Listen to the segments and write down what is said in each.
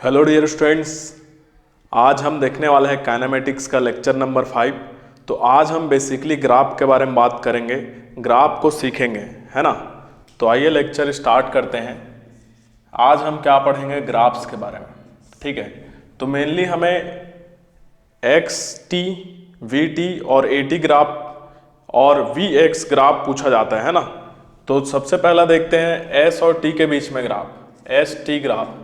Hello dear students, आज हम देखने वाले हैं काइनेमेटिक्स का लेक्चर नंबर 5। तो आज हम बेसिकली ग्राफ के बारे में बात करेंगे, ग्राफ को सीखेंगे, है ना। तो आइए लेक्चर स्टार्ट करते हैं। आज हम क्या पढ़ेंगे, ग्राफ्स के बारे में, ठीक है। तो मेनली हमें एक्स टी, वी टी और ए टी ग्राफ और वी एक्स ग्राफ पूछा जाता है ना। तो सबसे पहला देखते हैं एस और टी के बीच में ग्राफ, एस टी ग्राफ।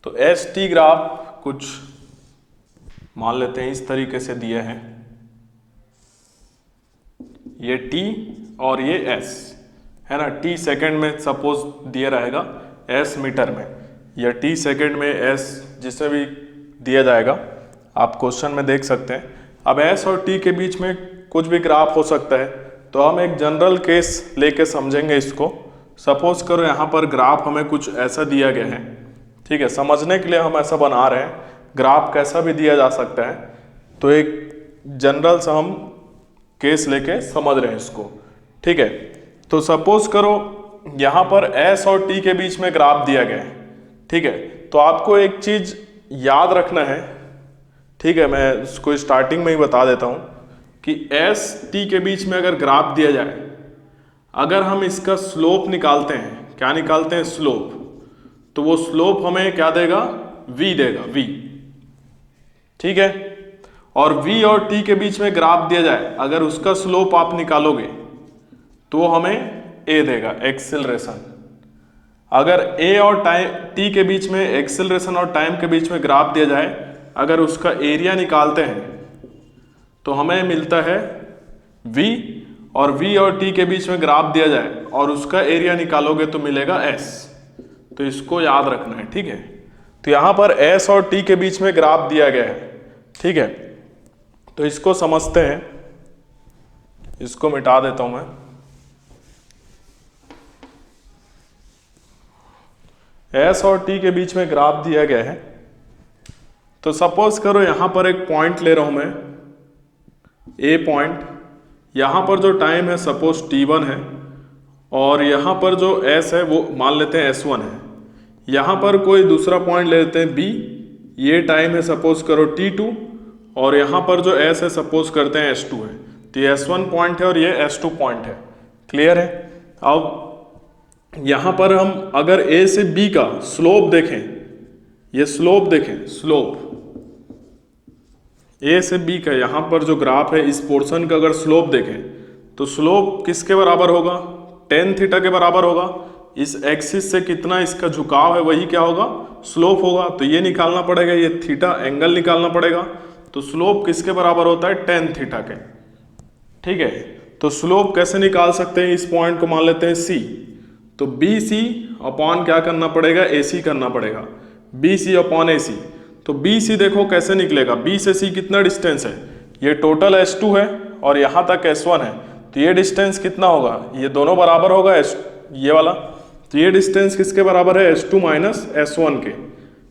तो एस टी ग्राफ कुछ मान लेते हैं इस तरीके से दिए हैं, ये टी और ये एस, है ना। टी सेकंड में सपोज दिया रहेगा, एस मीटर में, या टी सेकंड में, एस जिसमें भी दिया जाएगा, आप क्वेश्चन में देख सकते हैं। अब एस और टी के बीच में कुछ भी ग्राफ हो सकता है, तो हम एक जनरल केस लेके समझेंगे इसको। सपोज करो यहाँ पर ग्राफ हमें कुछ ऐसा दिया गया है, ठीक है। समझने के लिए हम ऐसा बना रहे हैं, ग्राफ कैसा भी दिया जा सकता है। तो एक जनरल सा हम केस लेके समझ रहे हैं इसको, ठीक है। तो सपोज करो यहाँ पर एस और टी के बीच में ग्राफ दिया गया है, ठीक है। तो आपको एक चीज याद रखना है, ठीक है। मैं इसको स्टार्टिंग में ही बता देता हूँ कि एस टी के बीच में अगर ग्राफ दिया जाए, अगर हम इसका स्लोप निकालते हैं, क्या निकालते हैं, स्लोप, तो वो स्लोप हमें क्या देगा, v देगा, v, ठीक है। और v और t के बीच में ग्राफ दिया जाए, अगर उसका स्लोप आप निकालोगे तो हमें a देगा, एक्सेलरेशन। अगर a और टाइम t के बीच में, एक्सेलरेशन और टाइम के बीच में ग्राफ दिया जाए, अगर उसका एरिया निकालते हैं तो हमें मिलता है v, और v और t के बीच में ग्राफ दिया जाए और उसका एरिया निकालोगे तो मिलेगा s। तो इसको याद रखना है, ठीक है। तो यहां पर S और T के बीच में ग्राफ दिया गया है, ठीक है। तो इसको समझते हैं, इसको मिटा देता हूं मैं। S और T के बीच में ग्राफ दिया गया है। तो सपोज करो यहां पर एक पॉइंट ले रहा हूं मैं, A पॉइंट। यहां पर जो टाइम है सपोज T1 है, और यहां पर जो S है वो मान लेते हैं S1 है। यहाँ पर कोई दूसरा पॉइंट ले लेते हैं B, ये टाइम है सपोज करो T2, और यहाँ पर जो S है सपोज करते हैं S2 है। तो ये S1 पॉइंट है और ये S2 पॉइंट है, क्लियर है। अब यहाँ पर हम अगर A से B का स्लोप देखें, ये स्लोप देखें, स्लोप A से B का, यहाँ पर जो ग्राफ है इस पोर्शन का अगर स्लोप देखें, तो स्लोप किसके बराबर होगा, tan थीटा के बराबर होगा। इस एक्सिस से कितना इसका झुकाव है वही क्या होगा, स्लोप होगा। तो ये निकालना पड़ेगा, ये थीटा एंगल निकालना पड़ेगा। तो स्लोप किसके बराबर होता है, tan थीटा के, ठीक है। तो स्लोप कैसे निकाल सकते हैं, इस पॉइंट को मान लेते हैं C। तो BC अपॉन क्या करना पड़ेगा, AC करना पड़ेगा, BC अपॉन AC। तो BC देखो कैसे निकलेगा, B से C कितना डिस्टेंस है, ये टोटल S2 है और यहाँ तक S1 है। तो ये डिस्टेंस कितना होगा, ये दोनों बराबर होगा, ये वाला। तो ये डिस्टेंस किसके बराबर है, S2 माइनस S1 के।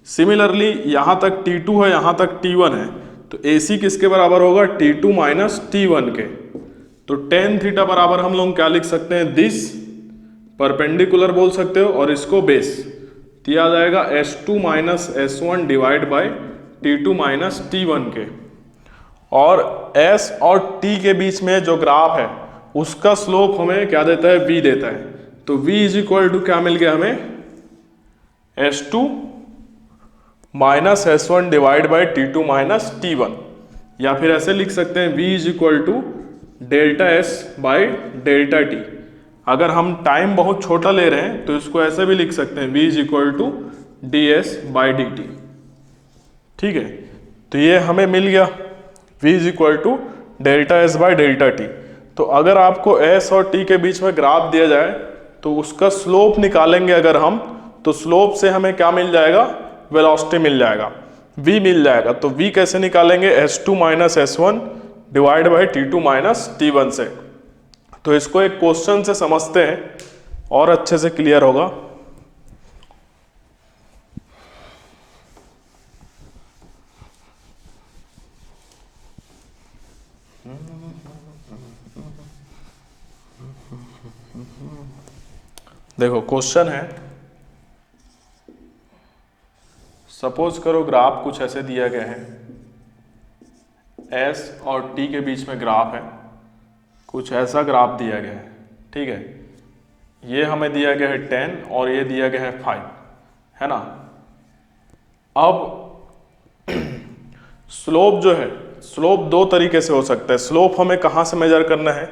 सिमिलरली यहाँ तक T2 है, यहाँ तक T1 है, तो AC किसके बराबर होगा, T2 माइनस T1 के। तो tan थीटा बराबर हम लोग क्या लिख सकते हैं, दिस परपेंडिकुलर बोल सकते हो, और इसको बेस दिया जाएगा S2 minus S1 divide by T2 minus T1 के। और S और T के बीच में जो ग्राफ है उसका स्लोप हमें क्या देता है, V देता है। तो V इज इक्वल टू क्या मिल गया हमें, S2 minus S1 divide by T2 minus T1, या फिर ऐसे लिख सकते हैं V is equal to delta S by delta T। अगर हम टाइम बहुत छोटा ले रहे हैं तो इसको ऐसे भी लिख सकते हैं, V is equal to DS by dt, ठीक है। तो ये हमें मिल गया V is equal to delta S by delta T। तो अगर आपको S और T के बीच में ग्राफ दिया जाए तो उसका स्लोप निकालेंगे अगर हम, तो स्लोप से हमें क्या मिल जाएगा, वेलोसिटी मिल जाएगा, V मिल जाएगा। तो V कैसे निकालेंगे, S2 minus S1 divide by T2 minus T1 से। तो इसको एक क्वेश्चन से समझते हैं और अच्छे से क्लियर होगा। देखो क्वेश्चन है, सपोज करो ग्राफ कुछ ऐसे दिया गया है, S और T के बीच में ग्राफ है, कुछ ऐसा ग्राफ दिया गया है, ठीक है। ये हमें दिया गया है 10 और ये दिया गया है 5, है ना। अब स्लोप जो है, स्लोप दो तरीके से हो सकता है। स्लोप हमें कहाँ से मेजर करना है,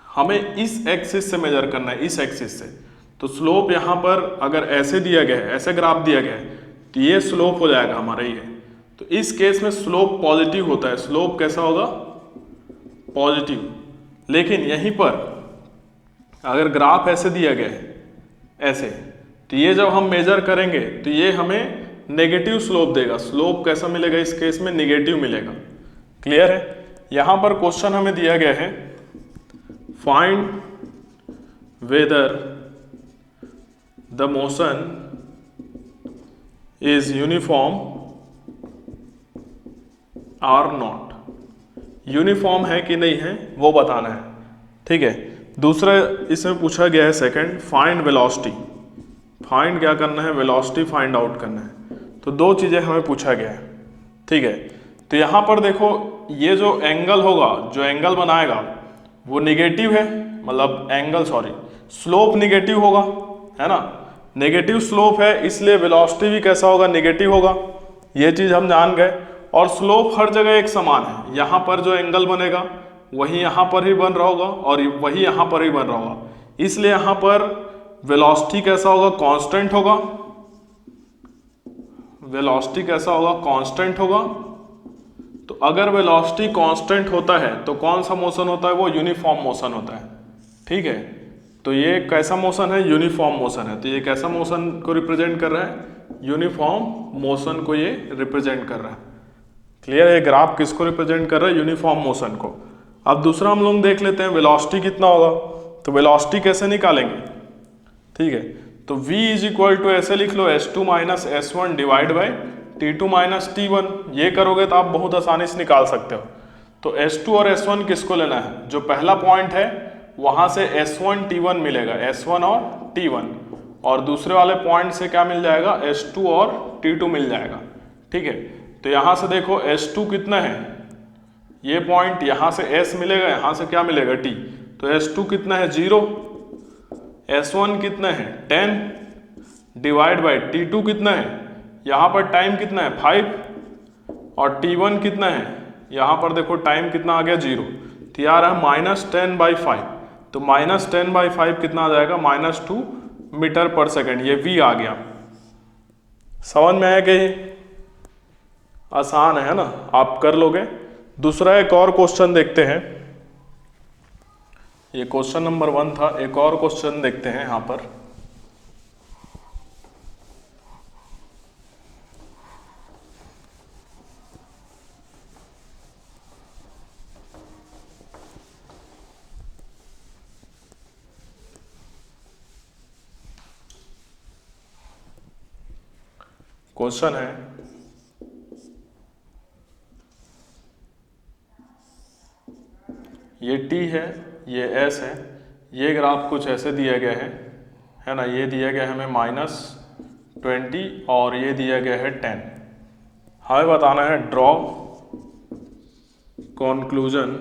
हमें इस एक्सिस से मेजर करना है, इस एक्सिस से। तो स्लोप यहाँ पर अगर ऐसे दिया गया है, ऐसे ग्राफ दिया गया है, तो ये स्लोप हो जाएगा हमारा ये। तो इस केस में स्लोप पॉजिटिव होता है। स्लोप कैसा होगा, पॉजिटिव। लेकिन यहीं पर अगर ग्राफ ऐसे दिया गया है, ऐसे, तो ये जब हम मेजर करेंगे तो ये हमें नेगेटिव स्लोप देगा। स्लोप कैसा मिलेगा इस केस में, नेगेटिव मिलेगा। क्लियर है। यहां पर क्वेश्चन हमें दिया गया है, find whether the motion is uniform or not. Uniform है कि नहीं है वो बताना है, ठीक है। दूसरा इसमें पूछा गया है सेकंड, फाइंड वेलोसिटी। फाइंड क्या करना है, वेलोसिटी फाइंड आउट करना है। तो दो चीजें हमें पूछा गया है, ठीक है। तो यहां पर देखो, ये जो एंगल होगा, जो एंगल बनाएगा वो निगेटिव है, मतलब एंगल सॉरी स्लोप निगेटिव होगा, है ना। नेगेटिव स्लोप है, इसलिए वेलोसिटी भी कैसा होगा, नेगेटिव होगा। ये चीज हम जान गए। और स्लोप हर जगह एक समान है। यहाँ पर जो एंगल बनेगा वही यहाँ पर ही बन रहा होगा और वही यहाँ पर ही बन रहा होगा, इसलिए यहाँ पर वेलोसिटी कैसा होगा, कांस्टेंट होगा। वेलोसिटी कैसा होगा, कांस्टेंट होगा। तो अगर वेलोसिटी कांस्टेंट होता है तो कौन सा मोशन होता है, वो यूनिफॉर्म मोशन होता है, ठीक है। तो ये कैसा मोशन है, यूनिफॉर्म मोशन है। तो ये कैसा मोशन को रिप्रेजेंट कर रहा है, यूनिफॉर्म मोशन को ये रिप्रेजेंट कर रहा है। क्लियर है। ग्राफ किसको रिप्रेजेंट कर रहा है, यूनिफॉर्म मोशन को। अब दूसरा हम लोग देख लेते हैं वेलोसिटी कितना होगा। तो वेलोसिटी कैसे निकालेंगे, ठीक है। तो v इज इक्वल टू ऐसे लिख लो, s2 minus s1 divide by t2 minus t1। ये करोगे तो आप बहुत आसानी से निकाल सकते हो। तो s2 और s1 किसको लेना है, जो पहला पॉइंट है वहां से s1 t1 मिलेगा, s1 और t1। और दूसरे वाले पॉइंट से क्या मिल जाएगा, s2 और t2 मिल जाएगा, ठीक है। तो यहां से देखो s2 कितना है, ये पॉइंट, यहां से s मिलेगा, यहां से क्या मिलेगा, t। तो s2 कितना है, 0। s1 कितना है, 10 डिवाइड बाई t2 कितना है, यहाँ पर टाइम कितना है, 5। और t1 कितना है, यहाँ पर देखो टाइम कितना आ गया, 0। तो यार है -10/5। तो -10/5 कितना आ जाएगा, -2 मीटर पर सेकेंड। ये v आ गया। समझ में आया कि आसान है ना, आप कर लोगे। दूसरा एक और क्वेश्चन देखते हैं। ये क्वेश्चन नंबर 1 था। एक और क्वेश्चन देखते हैं यहां पर। क्वेश्चन है, ये t है, ये s है, ये ग्राफ कुछ ऐसे दिया गया है ना। ये दिया गया है हमें -20 और ये दिया गया है 10। हमें बताना है draw conclusion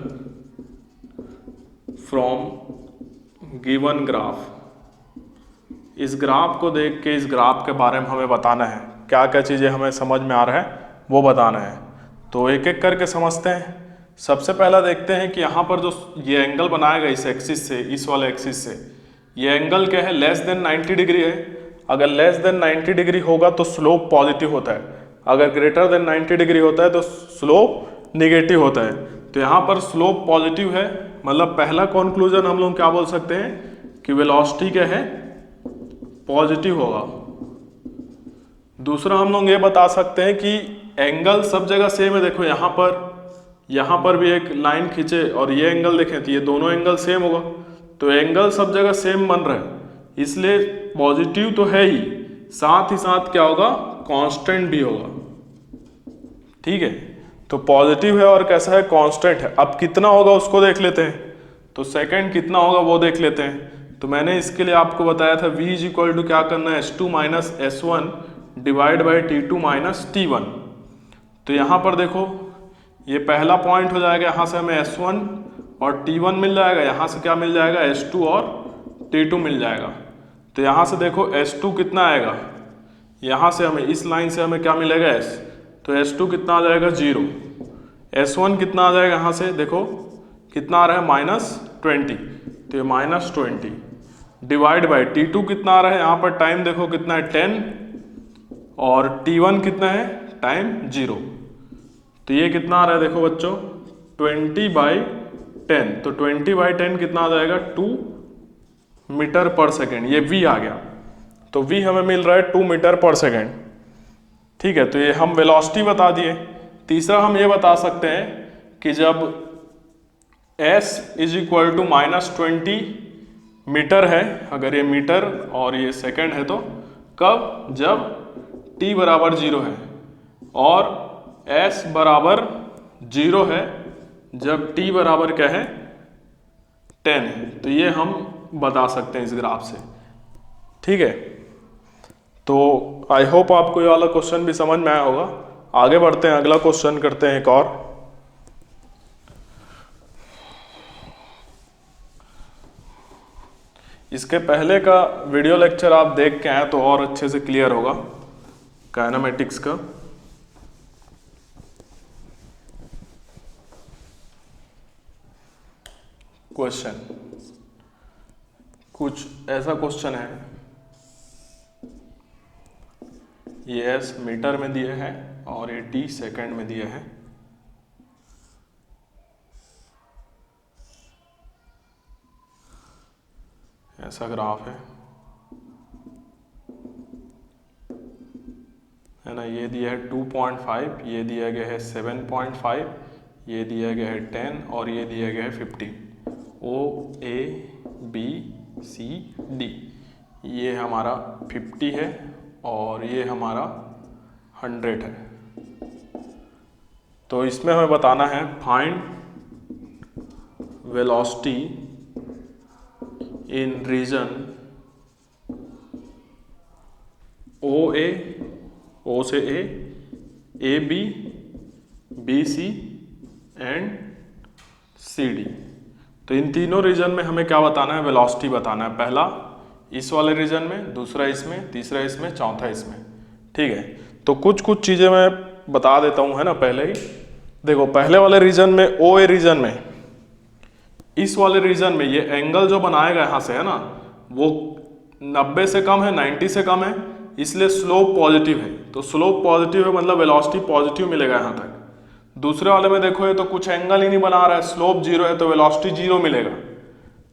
from given graph. इस ग्राफ को देख के इस ग्राफ के बारे में हमें बताना है, क्या क्या चीज़ें हमें समझ में आ रहा है वो बताना है। तो एक एक करके समझते हैं। सबसे पहला देखते हैं कि यहाँ पर जो ये एंगल बनाएगा इस एक्सिस से, इस वाले एक्सिस से, ये एंगल क्या है, लेस देन 90 डिग्री है। अगर लेस देन 90 डिग्री होगा तो स्लोप पॉजिटिव होता है, अगर ग्रेटर देन 90 डिग्री होता है तो स्लोप निगेटिव होता है। तो यहाँ पर स्लोप पॉजिटिव है, मतलब पहला कंक्लूजन हम लोग क्या बोल सकते हैं कि वेलोसिटी क्या है, पॉजिटिव होगा। दूसरा हम लोग ये बता सकते हैं कि एंगल सब जगह सेम है। देखो यहाँ पर भी एक लाइन खींचे और ये एंगल देखें तो ये दोनों एंगल सेम होगा। तो एंगल सब जगह सेम बन रहा है, इसलिए पॉजिटिव तो है ही, साथ ही साथ क्या होगा, कांस्टेंट भी होगा, ठीक है। तो पॉजिटिव है और कैसा है, कांस्टेंट है। अब कितना होगा उसको देख लेते हैं। तो सेकंड कितना होगा वो देख लेते हैं। तो मैंने इसके लिए आपको बताया था v इज इक्वल टू क्या करना है, S2 minus S1 divide by T2 minus T1। तो यहाँ पर देखो ये पहला पॉइंट हो जाएगा, यहाँ से हमें S1 और T1 मिल जाएगा, यहाँ से क्या मिल जाएगा, S2 और T2 मिल जाएगा। तो यहाँ से देखो S2 कितना आएगा, यहाँ से हमें इस लाइन से हमें क्या मिलेगा S, तो S2 कितना आ जाएगा 0। S1 कितना आ जाएगा, यहाँ से देखो कितना आ रहा है -20, तो ये -20 डिवाइड बाई T2 कितना आ रहा है, यहाँ पर टाइम देखो कितना है 10 और T1 कितना है टाइम 0। तो ये कितना आ रहा है देखो बच्चों 20/10, तो 20/10 कितना आ जाएगा 2 मीटर पर सेकेंड, ये v आ गया। तो v हमें मिल रहा है 2 मीटर पर सेकेंड। ठीक है, तो ये हम वेलोसिटी बता दिए। तीसरा हम ये बता सकते हैं कि जब s is equal to -20 metre है, अगर ये मीटर और ये सेकेंड है, तो कब, जब t बराबर 0 है, और s बराबर 0 है जब t बराबर क्या है 10 है। तो ये हम बता सकते हैं इस ग्राफ से। ठीक है, तो आई होप आपको ये वाला क्वेश्चन भी समझ में आया होगा। आगे बढ़ते हैं, अगला क्वेश्चन करते हैं एक और। इसके पहले का वीडियो लेक्चर आप देख के आए तो और अच्छे से क्लियर होगा काइनेमेटिक्स का। क्वेश्चन कुछ ऐसा क्वेश्चन है, ये s मीटर में दिए है और ये t सेकंड में दिए है। ऐसा ग्राफ है ना, ये दिया है 2.5, ये दिया गया है 7.5, ये दिया गया है 10 और ये दिया गया है 15। O A B C D ये हमारा 50 है और ये हमारा 100 है। तो इसमें हमें बताना है find velocity in region OA, O से A, AB, BC and CD। तो इन तीनों रीजन में हमें क्या बताना है, वेलोसिटी बताना है। पहला इस वाले रीजन में, दूसरा इसमें, तीसरा इसमें, चौथा इसमें। ठीक है, तो कुछ कुछ चीज़ें मैं बता देता हूँ, है ना। पहले ही देखो, पहले वाले रीजन में, OA रीजन में, इस वाले रीजन में ये एंगल जो बनाएगा यहाँ से, है ना, वो 90 से कम है, 90 से कम है, इसलिए स्लोप पॉजिटिव है। तो स्लोप पॉजिटिव है मतलब वेलोसिटी पॉजिटिव मिलेगा यहाँ तक। दूसरे वाले में देखो ये तो कुछ एंगल ही नहीं बना रहा है, स्लोप 0 है, तो वेलोसिटी 0 मिलेगा।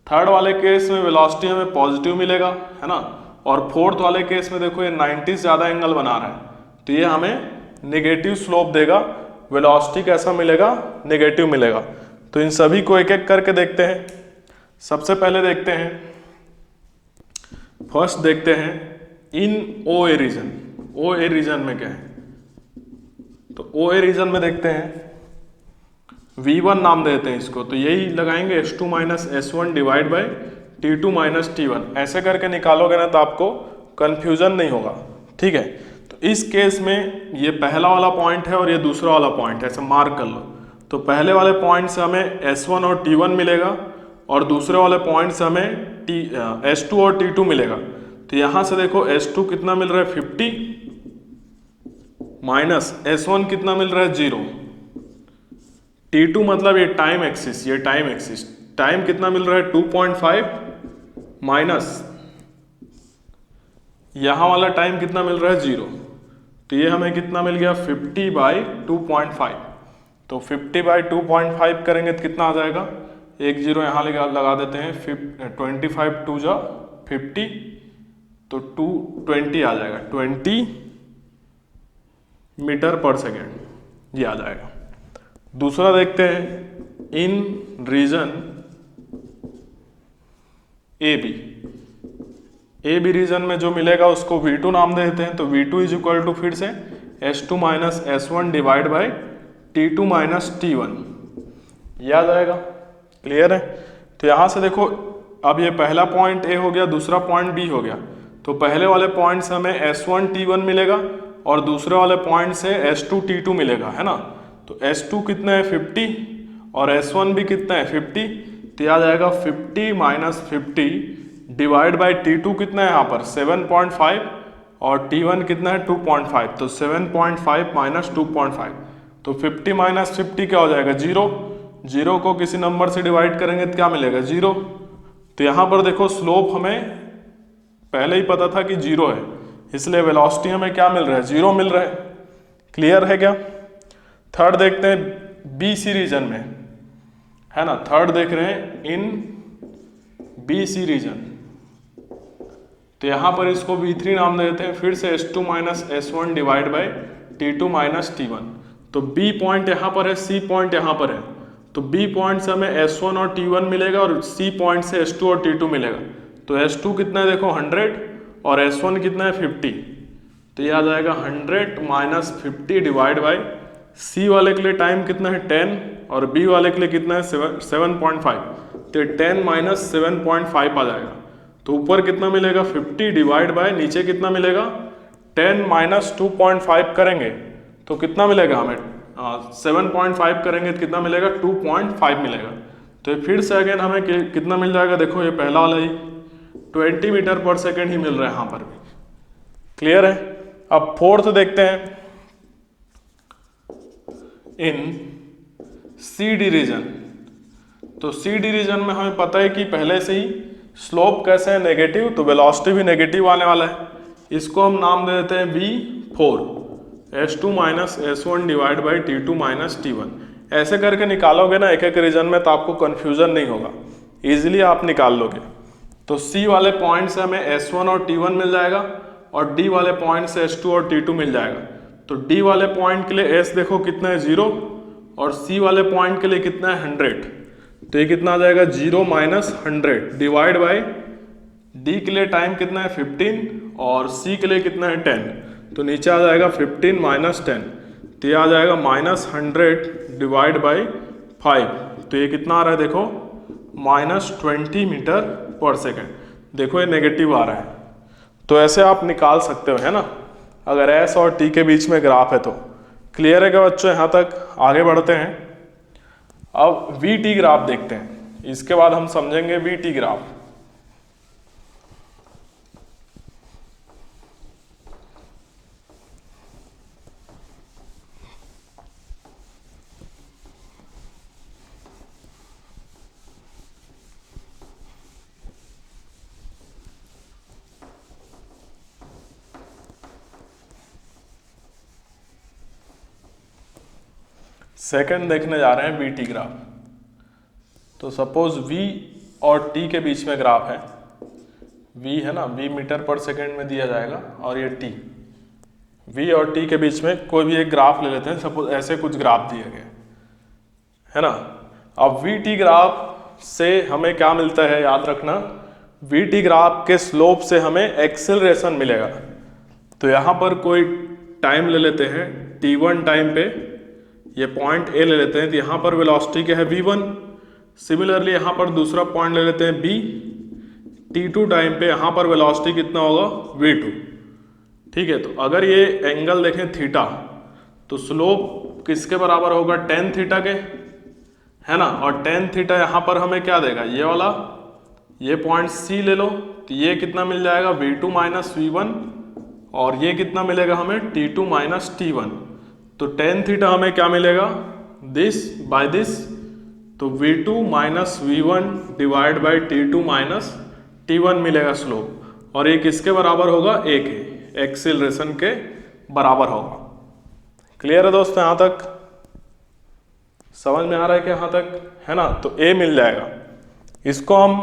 थर्ड वाले केस में वेलोसिटी हमें पॉजिटिव मिलेगा, है ना। और फोर्थ वाले केस में देखो ये 90 से ज़्यादा एंगल बना रहा है, तो ये हमें नेगेटिव स्लोप देगा। वेलोसिटी कैसा मिलेगा, नेगेटिव मिलेगा। तो इन सभी को एक एक करके देखते हैं। सबसे पहले देखते हैं, फर्स्ट देखते हैं इन OA रीजन। OA रीजन में क्या है, तो OA रीजन में देखते हैं, V1 नाम देते हैं इसको, तो यही लगाएंगे S2 minus S1 divide by T2 minus T1। ऐसे करके निकालोगे ना तो आपको कंफ्यूजन नहीं होगा। ठीक है, तो इस केस में ये पहला वाला पॉइंट है और ये दूसरा वाला पॉइंट है, ऐसे मार्क कर लो। तो पहले वाले पॉइंट से हमें S1 और T1 मिलेगा और दूसरे वाले पॉइंट से हमें S2 और T2 मिलेगा। तो यहाँ से देखो S2 कितना मिल रहा है 50 माइनस S1 कितना मिल रहा है 0। T2 मतलब ये टाइम एक्सिस, ये टाइम एक्सिस, टाइम कितना मिल रहा है 2.5 माइनस यहाँ वाला टाइम कितना मिल रहा है 0। तो ये हमें कितना मिल गया 50/2.5। तो 50/2.5 करेंगे तो कितना आ जाएगा, एक जीरो यहाँ लगा देते हैं, 25 2 जा 50, तो 220 आ जाएगा, 20 मीटर पर सेकेंड ये आ जाएगा। दूसरा देखते हैं इन रीजन ए बी रीजन में जो मिलेगा उसको V2 नाम देते हैं। तो V2 इज इक्वल टू फिर से S2 minus S1 divide by T2 minus T1 ये आ जाएगा। क्लियर है। तो यहाँ से देखो अब ये पहला पॉइंट ए हो गया, दूसरा पॉइंट बी हो गया। तो पहले वाले पॉइंट से हमें S1 T1 मिलेगा और दूसरे वाले पॉइंट से S2 T2 मिलेगा, है ना। तो S2 कितना है 50 और S1 भी कितना है 50, तो आ जाएगा 50 माइनस 50 डिवाइड बाई T2 कितना है यहाँ पर 7.5 और T1 कितना है 2.5, तो 7.5 माइनस 2.5, तो 50 माइनस 50 क्या हो जाएगा 0। 0 को किसी नंबर से डिवाइड करेंगे तो क्या मिलेगा 0। तो यहाँ पर देखो स्लोप हमें पहले ही पता था कि 0 है, इसलिए वेलोसिटी हमें क्या मिल रहा है 0 मिल रहा है। क्लियर है क्या। थर्ड देखते हैं BC रीजन में, है ना। थर्ड देख रहे हैं इन BC रीजन, तो यहाँ पर इसको V3 नाम दे देते हैं। फिर से S2 minus S1 divide by T2 minus T1। तो B पॉइंट यहाँ पर है, C पॉइंट यहाँ पर है, तो B पॉइंट से हमें S1 और T1 मिलेगा और C पॉइंट से S2 और T2 मिलेगा। तो S2 कितना है देखो 100 और S1 कितना है 50, तो ये आ जाएगा 100 माइनस 50 डिवाइड बाई C वाले के लिए टाइम कितना है 10 और B वाले के लिए कितना है 7.5, तो 10 माइनस 7.5 आ जाएगा। तो ऊपर कितना मिलेगा 50 डिवाइड बाय नीचे कितना मिलेगा 10 माइनस 2.5 करेंगे तो कितना मिलेगा हमें 7.5 करेंगे तो कितना मिलेगा 2.5 मिलेगा। तो ये फिर से अगेन हमें कितना मिल जाएगा, देखो ये पहला वाला ही 20 मीटर पर सेकेंड ही मिल रहा है यहाँ पर भी। क्लियर है। अब फोर्थ देखते हैं इन CD रीजन। तो CD रीजन में हमें पता है कि पहले से ही स्लोप कैसे है नेगेटिव, तो वेलोसिटी भी नेगेटिव आने वाला है। इसको हम नाम दे देते हैं V4, S2 minus S1 divide by T2 minus T1। ऐसे करके निकालोगे ना एक एक रीजन में तो आपको कन्फ्यूजन नहीं होगा, इजीली आप निकाल लोगे। तो C वाले पॉइंट से हमें S1 और T1 मिल जाएगा और D वाले पॉइंट से S2 और T2 मिल जाएगा। तो D वाले पॉइंट के लिए S देखो कितना है 0 और C वाले पॉइंट के लिए कितना है 100, तो ये कितना आ जाएगा 0 माइनस 100 डिवाइड बाई D के लिए टाइम कितना है 15 और C के लिए कितना है 10, तो नीचे आ जाएगा 15 माइनस 10, तो ये आ जाएगा माइनस 100 डिवाइड बाई 5, तो ये कितना आ रहा है देखो माइनस 20 मीटर पर सेकेंड। देखो ये नेगेटिव आ रहा है, तो ऐसे आप निकाल सकते हो, है ना, अगर S और T के बीच में ग्राफ है तो। क्लियर है क्या बच्चों, यहाँ तक आगे बढ़ते हैं। अब VT ग्राफ देखते हैं, इसके बाद हम समझेंगे VT ग्राफ। सेकंड देखने जा रहे हैं VT ग्राफ। तो सपोज V और T के बीच में ग्राफ है, V है ना, V मीटर पर सेकंड में दिया जाएगा और ये T, V और T के बीच में कोई भी एक ग्राफ ले लेते हैं। सपोज ऐसे कुछ ग्राफ दिए गए, है ना। अब VT ग्राफ से हमें क्या मिलता है याद रखना, VT ग्राफ के स्लोप से हमें एक्सेलरेशन मिलेगा। तो यहाँ पर कोई टाइम ले लेते हैं T1 टाइम पे, ये पॉइंट A ले लेते हैं, तो यहाँ पर वेलोसिटी क्या है V1। सिमिलरली यहाँ पर दूसरा पॉइंट ले लेते हैं B, T2 टाइम पे यहाँ पर वेलोसिटी कितना होगा V2। ठीक है, तो अगर ये एंगल देखें थीटा, तो स्लोप किसके बराबर होगा tan थीटा के, है ना। और tan थीटा यहाँ पर हमें क्या देगा, ये वाला, ये पॉइंट C ले लो, तो ये कितना मिल जाएगा V2 माइनस V1 और ये कितना मिलेगा हमें T2 माइनस T1। तो tan थीटा हमें क्या मिलेगा, दिस बाय दिस, तो V2 minus V1 divide by T2 minus T1 मिलेगा स्लोप, और ये किसके बराबर होगा, A के, एक्सीलरेशन के बराबर होगा। क्लियर है दोस्तों, यहाँ तक समझ में आ रहा है कि यहाँ तक, है ना। तो A मिल जाएगा, इसको हम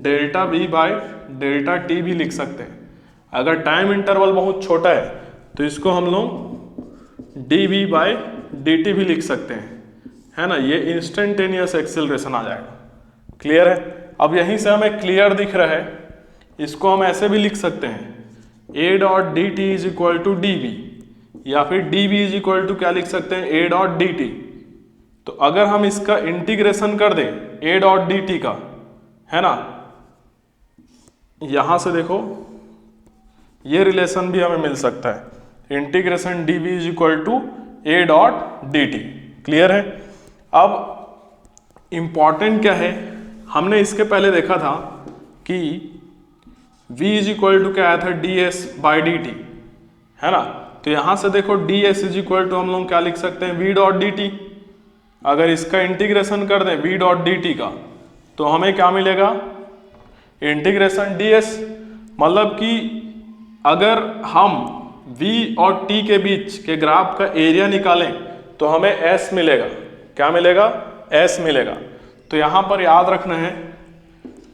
delta V by delta T भी लिख सकते हैं। अगर टाइम इंटरवल बहुत छोटा है तो इसको हम लोग dV बाय dt भी लिख सकते हैं, है ना। ये इंस्टेंटेनियस एक्सेलरेशन आ जाएगा। क्लियर है। अब यहीं से हमें क्लियर दिख रहा है, इसको हम ऐसे भी लिख सकते हैं a dot dt is equal to dV, या फिर dV इज इक्वल टू क्या लिख सकते हैं a डॉट dt। तो अगर हम इसका इंटीग्रेशन कर दें a डॉट dt का, है ना। यहां से देखो ये रिलेशन भी हमें मिल सकता है, integration D V is equal to A dot D T. Clear है। अब इंपॉर्टेंट क्या है, हमने इसके पहले देखा था कि v इज इक्वल टू क्या आया था, D S by D T, है ना। तो यहां से देखो D S is equal to हम लोग क्या लिख सकते हैं, v डॉट डी टी। अगर इसका इंटीग्रेशन कर दें v डॉट डी टी का, तो हमें क्या मिलेगा, इंटीग्रेशन डी एस। मतलब कि अगर हम v और t के बीच के ग्राफ का एरिया निकालें तो हमें s मिलेगा। क्या मिलेगा, s मिलेगा। तो यहां पर याद रखना है,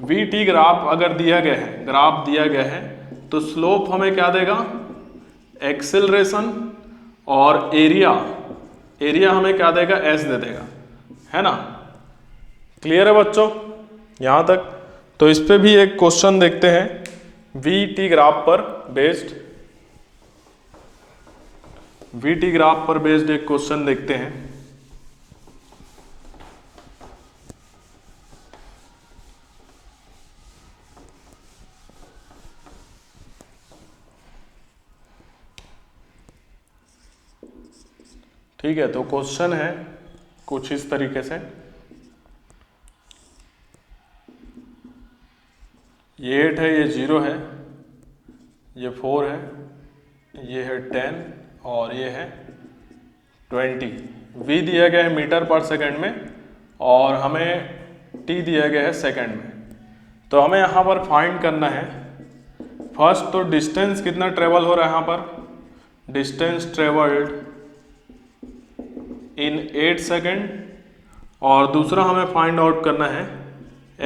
वी टी ग्राफ अगर दिया गया है, ग्राफ दिया गया है, तो स्लोप हमें क्या देगा, एक्सेलरेशन, और एरिया हमें क्या देगा, एस दे देगा, है ना। क्लियर है बच्चों यहां तक। तो इस पे भी एक क्वेश्चन देखते हैं, वी टी ग्राफ पर बेस्ड, एक क्वेश्चन देखते हैं। ठीक है, तो क्वेश्चन है कुछ इस तरीके से, ये 8 है, ये 0 है, ये 4 है, ये है 10 और ये है 20। v दिया गया है मीटर पर सेकंड में और हमें t दिया गया है सेकंड में। तो हमें यहाँ पर फाइंड करना है, फर्स्ट तो डिस्टेंस कितना ट्रेवल हो रहा है यहाँ पर, डिस्टेंस ट्रेवल्ड इन 8 सेकेंड, और दूसरा हमें फाइंड आउट करना है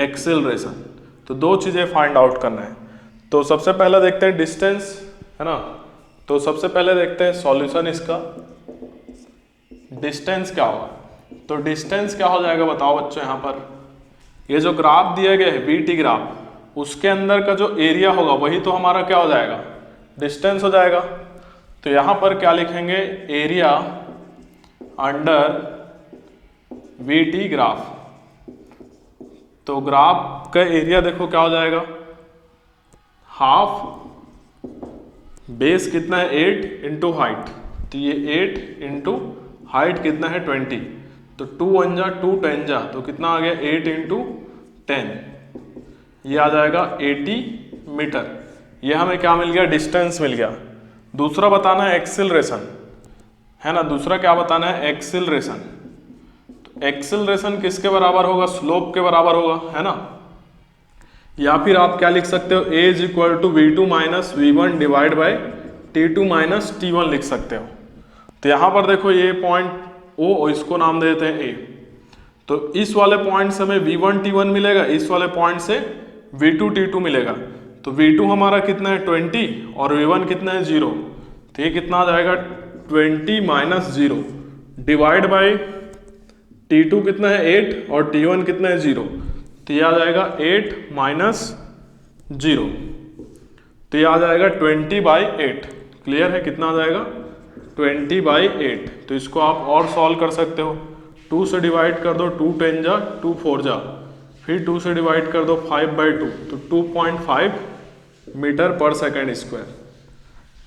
एक्सेलरेशन। तो दो चीज़ें फाइंड आउट करना है। तो सबसे पहले देखते हैं डिस्टेंस, है ना। तो सबसे पहले देखते हैं सॉल्यूशन इसका, डिस्टेंस क्या होगा। तो डिस्टेंस क्या हो जाएगा बताओ बच्चों, यहाँ पर ये जो ग्राफ दिया गया है वी टी ग्राफ, उसके अंदर का जो एरिया होगा वही तो हमारा क्या हो जाएगा, डिस्टेंस हो जाएगा। तो यहाँ पर क्या लिखेंगे, area under we T graph. तो ग्राफ का एरिया देखो क्या हो जाएगा, हाफ बेस कितना है 8 इंटू हाइट, तो ये 8 इंटू हाइट कितना है 20, तो 2 1 जा 2 10 जा, तो कितना आ गया 8 इंटू 10, ये आ जाएगा 80 मीटर। ये हमें क्या मिल गया, डिस्टेंस मिल गया। दूसरा बताना है एक्सेलरेशन, है ना। दूसरा क्या बताना है, एक्सेलरेशन। तो एक्सेलरेशन किसके बराबर होगा, स्लोप के बराबर होगा, है ना। या फिर आप क्या लिख सकते हो, A is equal to V two minus V one divide by T two minus T one लिख सकते हो। तो यहाँ पर देखो ये पॉइंट ओ, इसको नाम दे देते हैं ए। तो इस वाले पॉइंट से हमें वी वन टी वन मिलेगा, इस वाले पॉइंट से वी टू टी टू मिलेगा। तो वी टू हमारा कितना है 20 और वी वन कितना है 0, तो ये कितना आ जाएगा 20 minus 0 divide by T two कितना है 8 और टी वन कितना है 0, तो ये आ जाएगा 8 माइनस 0, तो ये आ जाएगा 20/8। क्लियर है, कितना आ जाएगा 20/8। तो इसको आप और सॉल्व कर सकते हो, 2 से डिवाइड कर दो, 2 10 जा 2 4 जा, फिर 2 से डिवाइड कर दो 5/2, तो 2.5 मीटर पर सेकेंड स्क्वायर,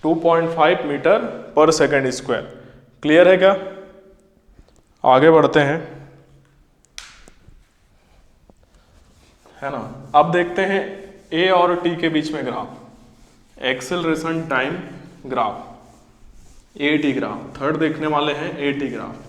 2.5 मीटर पर सेकेंड स्क्वायर। क्लियर है क्या, आगे बढ़ते हैं, है ना। अब देखते हैं ए और टी के बीच में graph, acceleration time graph, A T graph. Third देखने वाले हैं ए टी ग्राफ।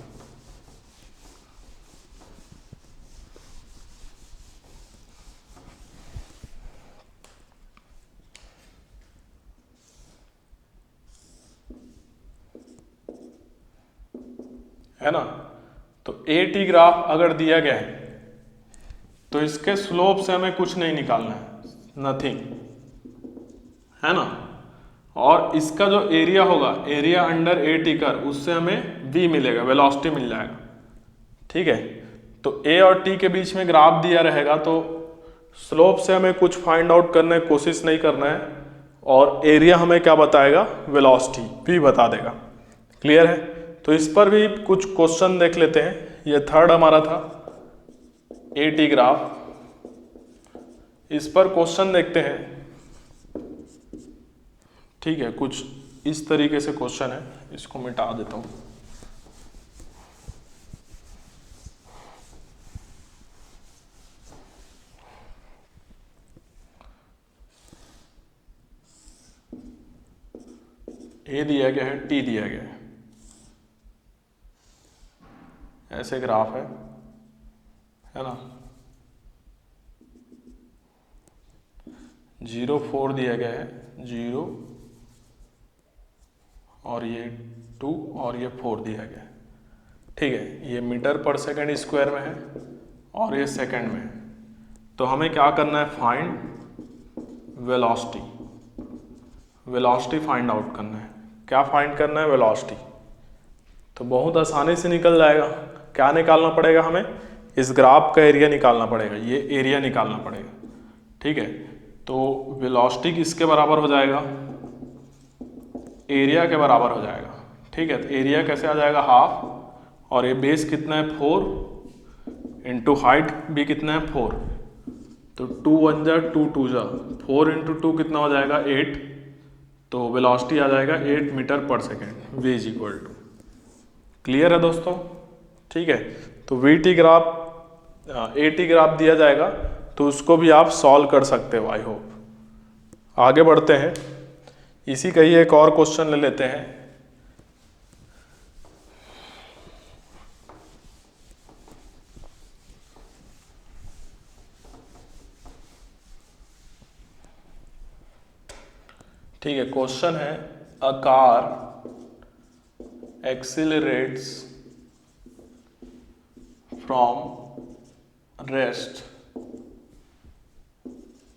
है ना। तो ए टी ग्राफ अगर दिया गया है तो इसके स्लोप से हमें कुछ नहीं निकालना है, नथिंग, है ना। और इसका जो एरिया होगा, एरिया अंडर ए टी कर, उससे हमें v मिलेगा, वेलोसिटी मिल जाएगा। ठीक है। तो ए और टी के बीच में ग्राफ दिया रहेगा तो स्लोप से हमें कुछ फाइंड आउट करने की कोशिश नहीं करना है, और एरिया हमें क्या बताएगा, वेलोसिटी v बता देगा। क्लियर है। तो इस पर भी कुछ क्वेश्चन देख लेते हैं। ये थर्ड हमारा था ए टी ग्राफ, इस पर क्वेश्चन देखते हैं। ठीक है, कुछ इस तरीके से क्वेश्चन है, इसको मिटा देता हूँ। ए दिया गया है, टी दिया गया है, ऐसे ग्राफ है ना। 0, 4 दिया गया है, 0 और ये 2 और ये 4 दिया गया है। ठीक है, ये मीटर पर सेकंड स्क्वायर में है और ये सेकंड में है। तो हमें क्या करना है, find velocity. Velocity find out करना है। क्या फाइंड करना है, वेलोसिटी। तो बहुत आसानी से निकल जाएगा। क्या निकालना पड़ेगा हमें, इस ग्राफ का एरिया निकालना पड़ेगा, ये एरिया निकालना पड़ेगा। ठीक है, तो वेलोसिटी किसके बराबर हो जाएगा, एरिया के बराबर हो जाएगा। ठीक है, तो एरिया कैसे आ जाएगा, हाफ, और ये बेस कितना है 4 इंटू हाइट भी कितना है 4, तो 2 1 जा 2 2 जा 4 इंटू 2 कितना हो जाएगा 8। तो वेलोसिटी आ जाएगा 8 मीटर पर second. v is equal to, clear है दोस्तों। ठीक है, तो वीटी ग्राफ एटी ग्राफ दिया जाएगा, तो उसको भी आप सॉल्व कर सकते हो। I hope. आगे बढ़ते हैं, इसी का ही एक और क्वेश्चन ले लेते हैं। ठीक है, क्वेश्चन है, a car accelerates from rest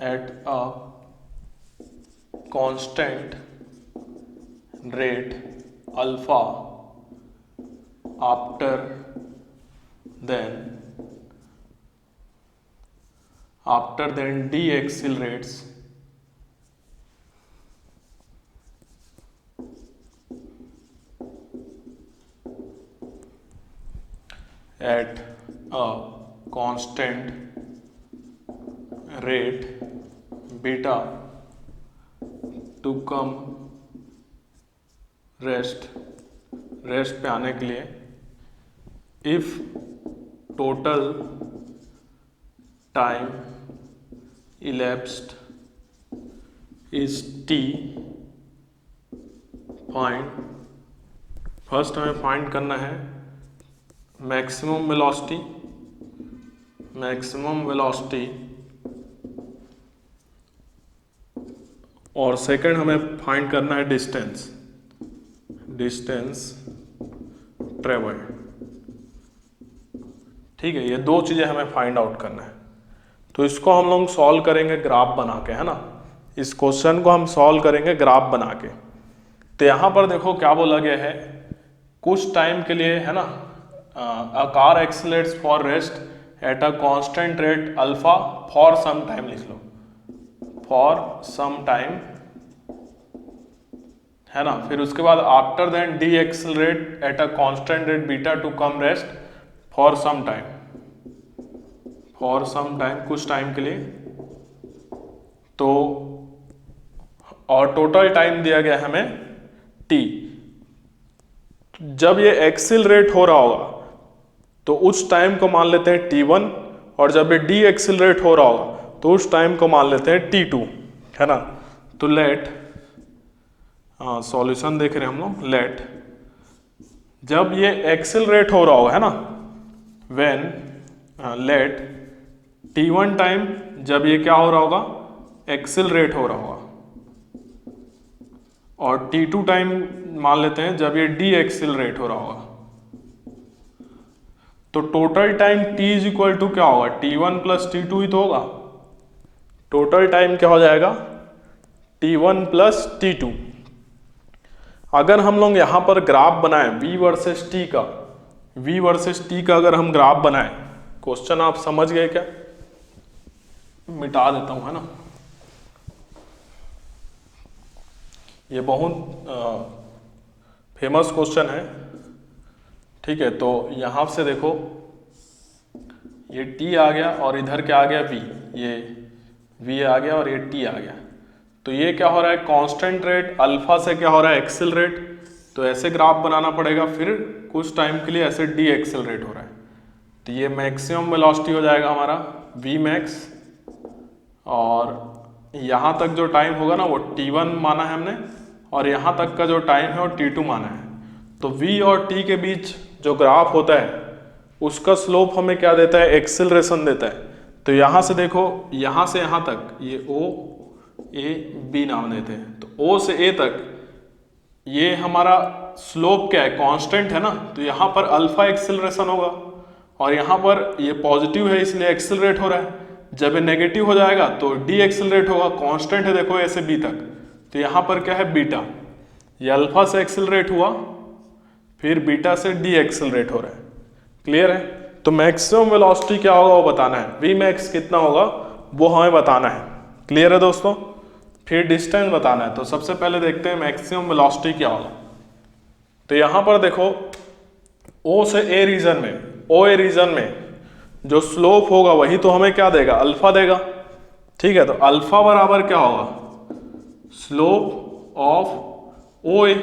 at a constant rate alpha after then deaccelerates at a constant rate beta to come rest पे आने के लिए, if total time elapsed is t, find. First हमें फाइंड करना है maximum velocity, और second हमें find करना है डिस्टेंस ट्रेवल्ड। ठीक है, ये दो चीजें हमें फाइंड आउट करना है। तो इसको हम लोग सॉल्व करेंगे ग्राफ बना के, है ना। इस क्वेश्चन को हम सॉल्व करेंगे ग्राफ बना के। तो यहां पर देखो क्या बोला गया है, कुछ टाइम के लिए, है ना, a car accelerates for rest at a constant rate alpha for some time, लिख लो फॉर सम टाइम, है ना। फिर उसके बाद after then the accelerate at a constant rate beta to come rest for some time, कुछ time के लिए। तो और टोटल टाइम दिया गया हमें t। जब ये एक्सीलरेट हो रहा होगा तो उस टाइम को मान लेते हैं t1, और जब ये डी एक्सीलरेट हो रहा होगा तो उस टाइम को मान लेते हैं t2, है ना। तो लेट, सॉल्यूशन देख रहे हैं हम लोग, लेट जब ये एक्सीलरेट हो रहा होगा, है ना, व्हेन लेट t1 टाइम, जब ये क्या हो रहा होगा, एक्सीलरेट हो रहा होगा, और t2 टाइम मान लेते हैं जब ये डी एक्सीलरेट हो रहा होगा। तो total time t is equal to क्या होगा, t1 प्लस t2 ही तो होगा। टोटल टाइम क्या हो जाएगा, t1 प्लस t2। अगर हम लोग यहां पर ग्राफ बनाएं v वर्सेस t का अगर हम ग्राफ बनाएं, क्वेश्चन आप समझ गए क्या, मिटा देता हूं, है ना। ये बहुत फेमस क्वेश्चन है। ठीक है, तो यहां से देखो, ये t आ गया और इधर क्या आ गया v, ये v आ गया और ये t आ गया। तो ये क्या हो रहा है, कांस्टेंट रेट अल्फा से क्या हो रहा है, एक्सेलरेट। तो ऐसे ग्राफ बनाना पड़ेगा, फिर कुछ टाइम के लिए ऐसे डी एक्सेलरेट हो रहा है। तो ये मैक्सिमम वेलोसिटी हो जाएगा हमारा v मैक्स, और यहाँ तक जो टाइम होगा ना वो t1 माना है हमने, और यहाँ तक का जो टाइम है वो t2 माना है। तो v और t के बीच जो ग्राफ होता है उसका स्लोप हमें क्या देता है, एक्सेलरेशन देता है। तो यहाँ से देखो, यहाँ से यहाँ तक ये o a b नाम देते हैं। तो o से a तक ये हमारा स्लोप क्या है, कांस्टेंट है ना। तो यहाँ पर अल्फा एक्सेलरेशन होगा, और यहाँ पर ये पॉजिटिव है इसलिए एक्सेलरेट हो रहा है। जब ये नेगेटिव हो जाएगा तो डी एक्सेलरेट होगा, कांस्टेंट है देखो ए से बी तक। तो यहाँ पर क्या है, बीटा। ये अल्फा से एक्सेलरेट हुआ, फिर बीटा से डी एक्सेलरेट हो रहा है। क्लियर है। तो मैक्सिमम वेलोसिटी क्या होगा वो बताना है, वी मैक्स कितना होगा वो हमें बताना है। क्लियर है दोस्तों। फिर डिस्टेंस बताना है। तो सबसे पहले देखते हैं मैक्सिमम वेलोसिटी क्या होगा। तो यहाँ पर देखो ओ से ए रीजन में, ओ ए रीजन में जो स्लोप होगा वही तो हमें क्या देगा, अल्फा देगा। ठीक है। तो अल्फा बराबर क्या होगा, स्लोप ऑफ ओ ए।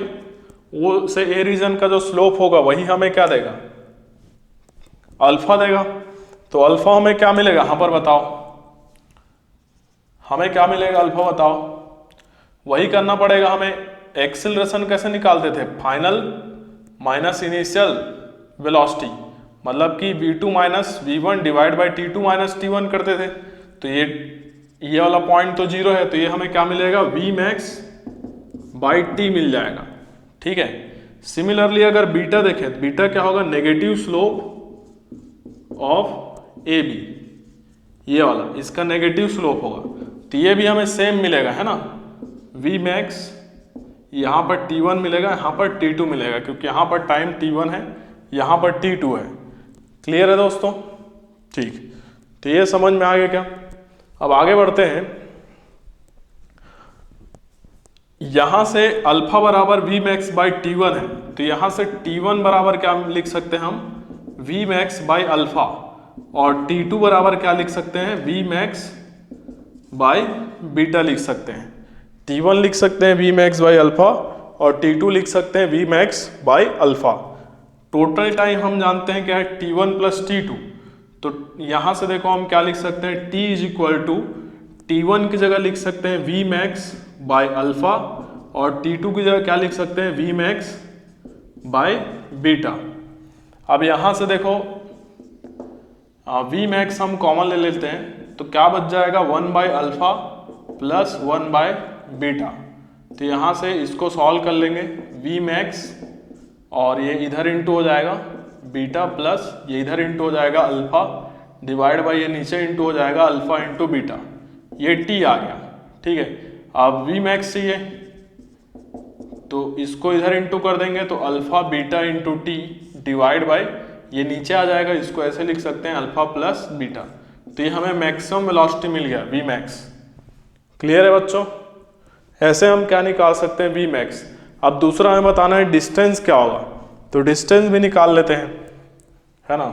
ओ से ए रीजन का जो स्लोप होगा वही हमें क्या देगा, अल्फा देगा। तो अल्फा हमें क्या मिलेगा यहां पर बताओ, हमें क्या मिलेगा अल्फा बताओ। वही करना पड़ेगा हमें। एक्सेलरेशन कैसे निकालते थे, फाइनल माइनस इनिशियल वेलोसिटी, मतलब कि v2 minus v1 divide by t2 minus t1 करते थे। तो ये वाला पॉइंट तो जीरो है, तो ये हमें क्या मिलेगा, v मैक्स बाई t मिल जाएगा। ठीक है। सिमिलरली अगर बीटा देखें तो बीटा क्या होगा, negative slope of A B, ये वाला इसका नेगेटिव स्लोप होगा। तो ये भी हमें सेम मिलेगा, है ना। v मैक्स यहाँ पर t1 मिलेगा, यहाँ पर t2 मिलेगा, क्योंकि यहाँ पर टाइम t1 है, यहाँ पर t2 है। क्लियर है दोस्तों। ठीक। तो ये समझ में आ गया क्या। अब आगे बढ़ते हैं। यहां से अल्फा बराबर v मैक्स बाई t1 है, तो यहां से t1 बराबर क्या लिख सकते हैं हम, v मैक्स बाई अल्फा, और t2 बराबर क्या लिख सकते हैं, v मैक्स बाई बीटा लिख सकते हैं। t1 लिख सकते हैं v मैक्स बाई अल्फा, और t2 लिख सकते हैं v max by alpha. Total time हम जानते हैं क्या है, t1 प्लस t2। तो यहां से देखो हम क्या लिख सकते हैं, t is equal to t1 की जगह लिख सकते हैं v मैक्स बाय अल्फा, और t2 की जगह क्या लिख सकते हैं, v मैक्स बाय बीटा। अब यहां से देखो v मैक्स हम कॉमन ले लेते हैं, तो क्या बच जाएगा, 1 by alpha plus 1 by beta. तो यहां से इसको सॉल्व कर लेंगे, v मैक्स और ये इधर इंटू हो जाएगा बीटा, प्लस ये इधर इंटू हो जाएगा अल्फा, डिवाइड बाई ये नीचे इंटू हो जाएगा अल्फा इंटू बीटा। ये t आ गया। ठीक है। अब v मैक्स चाहिए, तो इसको इधर इंटू कर देंगे, तो alpha beta into T divide by ये नीचे आ जाएगा, इसको ऐसे लिख सकते हैं अल्फा प्लस बीटा। तो ये हमें मैक्सिमम वेलोसिटी मिल गया, v मैक्स। क्लियर है बच्चों। ऐसे हम क्या निकाल सकते हैं, v मैक्स। अब दूसरा हमें बताना है डिस्टेंस क्या होगा, तो डिस्टेंस भी निकाल लेते हैं, है ना।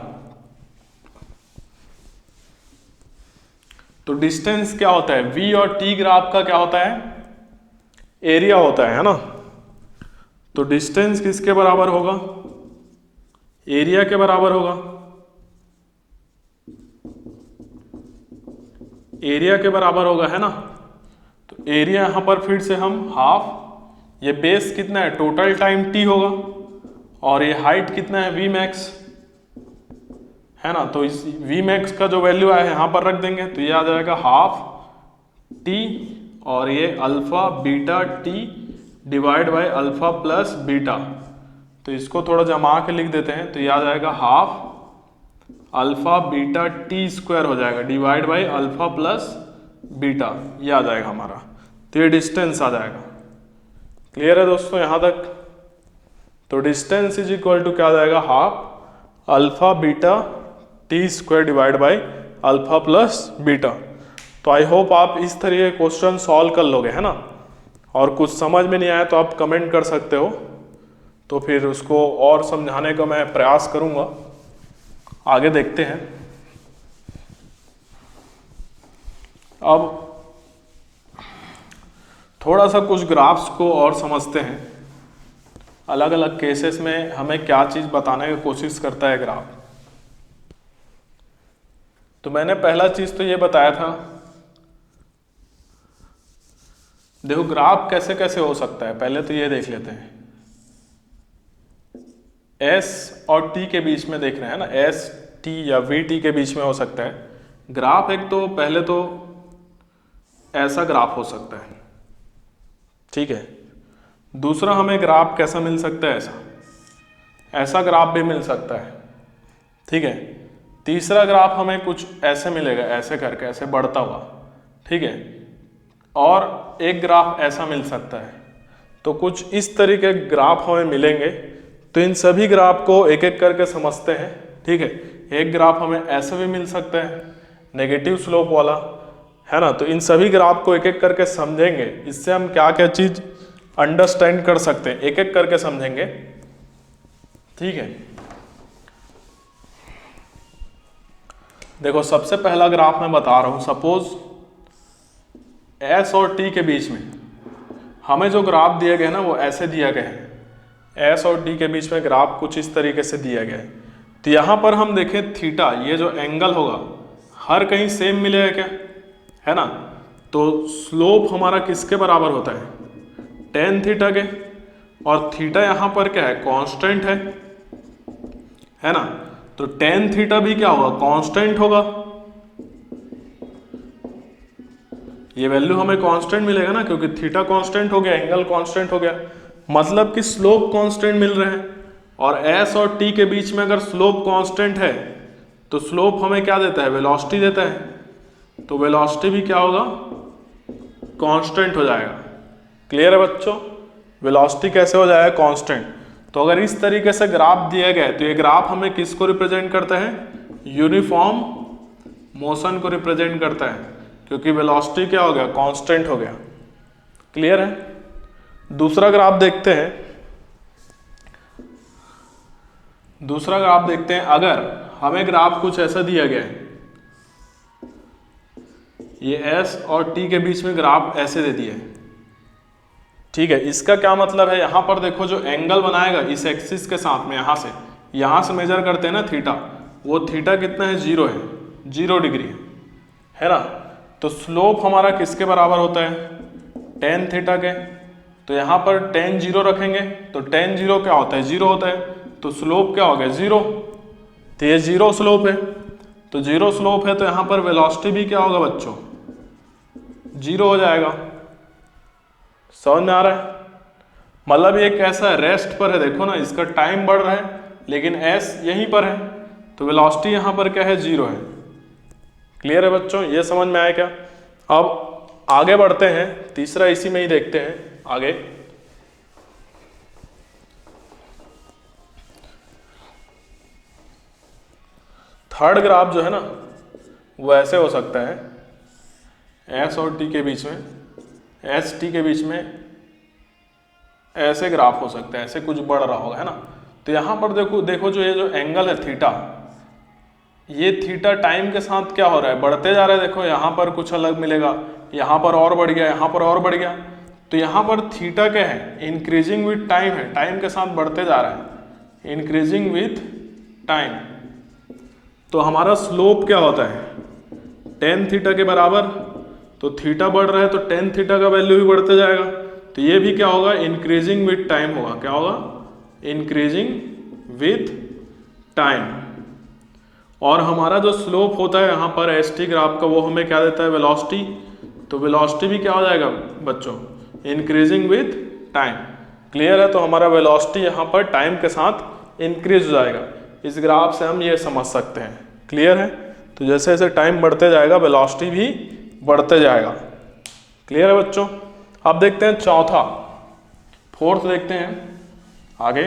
तो डिस्टेंस क्या होता है, v और t ग्राफ का क्या होता है, एरिया होता है ना। तो डिस्टेंस किसके बराबर होगा, एरिया के बराबर होगा। एरिया के बराबर होगा, है ना। तो एरिया यहां पर फिर से हम हाफ, ये बेस कितना है, टोटल टाइम t होगा, और ये हाइट कितना है, v मैक्स, है ना। तो इस v मैक्स का जो वैल्यू है यहाँ पर रख देंगे, तो ये आ जाएगा हाफ t, और ये alpha beta t divide by alpha plus beta. तो इसको थोड़ा जमा के लिख देते हैं, तो ये आ जाएगा half alpha beta T square हो जाएगा divide by alpha plus beta, ये आ जाएगा हमारा। तो ये डिस्टेंस आ जाएगा। क्लियर है दोस्तों यहाँ तक। तो डिस्टेंस इज इक्वल टू क्या आ जाएगा, half alpha beta T square divide by alpha plus beta. तो आई होप आप इस तरह के क्वेश्चन सॉल्व कर लोगे, है ना। और कुछ समझ में नहीं आया तो आप कमेंट कर सकते हो, तो फिर उसको और समझाने का मैं प्रयास करूंगा। आगे देखते हैं। अब थोड़ा सा कुछ ग्राफ्स को और समझते हैं। अलग अलग केसेस में हमें क्या चीज़ बताने की कोशिश करता है ग्राफ। तो मैंने पहला चीज़ तो ये बताया था, देखो ग्राफ कैसे कैसे हो सकता है, पहले तो ये देख लेते हैं। S और T के बीच में देख रहे हैं ना, S T या VT के बीच में हो सकता है ग्राफ। एक तो पहले तो ऐसा ग्राफ हो सकता है, ठीक है। दूसरा हमें ग्राफ कैसा मिल सकता है, ऐसा ग्राफ भी मिल सकता है, ठीक है। तीसरा ग्राफ हमें कुछ ऐसे मिलेगा, ऐसे करके ऐसे बढ़ता हुआ, ठीक है। और एक ग्राफ ऐसा मिल सकता है। तो कुछ इस तरीके के ग्राफ हमें मिलेंगे। तो इन सभी ग्राफ को एक एक करके समझते हैं, ठीक है। एक ग्राफ हमें ऐसे भी मिल सकता है, नेगेटिव स्लोप वाला, है ना। तो इन सभी ग्राफ को एक एक करके समझेंगे, इससे हम क्या क्या चीज अंडरस्टैंड कर सकते हैं, एक एक करके समझेंगे, ठीक है। देखो सबसे पहला ग्राफ मैं बता रहा हूं, सपोज S और T के बीच में हमें जो ग्राफ दिया गया है ना वो ऐसे दिया गया है। S और T के बीच में ग्राफ कुछ इस तरीके से दिया गया है। तो यहाँ पर हम देखें थीटा, ये जो एंगल होगा हर कहीं सेम मिलेगा क्या, है ना। तो स्लोप हमारा किसके बराबर होता है, tan थीटा के। और थीटा यहाँ पर क्या है, कांस्टेंट है ना। तो tan थीटा भी क्या होगा, कांस्टेंट होगा। ये वैल्यू हमें कांस्टेंट मिलेगा ना, क्योंकि थीटा कांस्टेंट हो गया, एंगल कांस्टेंट हो गया, मतलब कि स्लोप कांस्टेंट मिल रहे हैं। और S और T के बीच में अगर स्लोप कांस्टेंट है तो स्लोप हमें क्या देता है, वेलोसिटी देता है। तो वेलोसिटी भी क्या होगा, कांस्टेंट हो जाएगा। क्लियर है बच्चों, वेलोसिटी कैसे हो जाएगा, कांस्टेंट। तो अगर इस तरीके से ग्राफ दिया गया है तो ये ग्राफ हमें किसको रिप्रेजेंट करता है, यूनिफॉर्म मोशन को रिप्रेजेंट करता है, क्योंकि वेलोसिटी क्या हो गया, कांस्टेंट हो गया। क्लियर है। दूसरा ग्राफ देखते हैं, दूसरा ग्राफ देखते हैं। अगर हमें ग्राफ कुछ ऐसा दिया गया है, ये S और T के बीच में ग्राफ ऐसे दे दिया है, ठीक है। इसका क्या मतलब है, यहां पर देखो जो एंगल बनाएगा इस एक्सिस के साथ में, यहां से मेजर करते हैं ना थीटा, वो थीटा कितना है, 0 है, 0 डिग्री है ना। तो स्लोप हमारा किसके बराबर होता है, tan थीटा के। तो यहाँ पर tan 0 रखेंगे तो tan 0 क्या होता है, 0 होता है। तो स्लोप क्या हो गया, 0। तो ये 0 स्लोप है। तो 0 स्लोप है तो यहाँ पर वेलोसिटी भी क्या होगा बच्चों, 0 हो जाएगा। समझ में आ रहा है, मतलब ये कैसा है, रेस्ट पर है। देखो ना, इसका टाइम बढ़ रहा है लेकिन S यहीं पर है, तो वेलोसिटी यहाँ पर क्या है, 0 है। क्लियर है बच्चों, ये समझ में आया क्या। अब आगे बढ़ते हैं, तीसरा इसी में ही देखते हैं आगे। थर्ड ग्राफ जो है ना वो ऐसे हो सकता है, S और T के बीच में, S T के बीच में ऐसे ग्राफ हो सकता है, ऐसे कुछ बढ़ रहा होगा, है ना। तो यहाँ पर देखो जो ये जो एंगल है थीटा, ये थीटा टाइम के साथ क्या हो रहा है, बढ़ते जा रहा है। देखो यहाँ पर कुछ अलग मिलेगा, यहाँ पर और बढ़ गया, यहाँ पर और बढ़ गया। तो यहाँ पर थीटा क्या है, इंक्रीजिंग विथ टाइम है, टाइम के साथ बढ़ते जा रहा है, इंक्रीजिंग विथ टाइम। तो हमारा स्लोप क्या होता है, tan थीटा के बराबर। तो थीटा बढ़ रहा है तो tan थीटा का वैल्यू भी बढ़ते जाएगा। तो ये भी क्या होगा, इंक्रीजिंग विथ टाइम होगा। क्या होगा, इंक्रीजिंग विथ टाइम। और हमारा जो स्लोप होता है यहाँ पर ST ग्राफ का, वो हमें क्या देता है, वेलोसिटी। तो वेलोसिटी भी क्या हो जाएगा बच्चों, इंक्रीजिंग विथ टाइम। क्लियर है। तो हमारा वेलोसिटी यहाँ पर टाइम के साथ इंक्रीज हो जाएगा। इस ग्राफ से हम ये समझ सकते हैं। क्लियर है। तो जैसे जैसे टाइम बढ़ते जाएगा वेलोसिटी भी बढ़ते जाएगा। क्लियर है बच्चों। अब देखते हैं चौथा, फोर्थ देखते हैं आगे।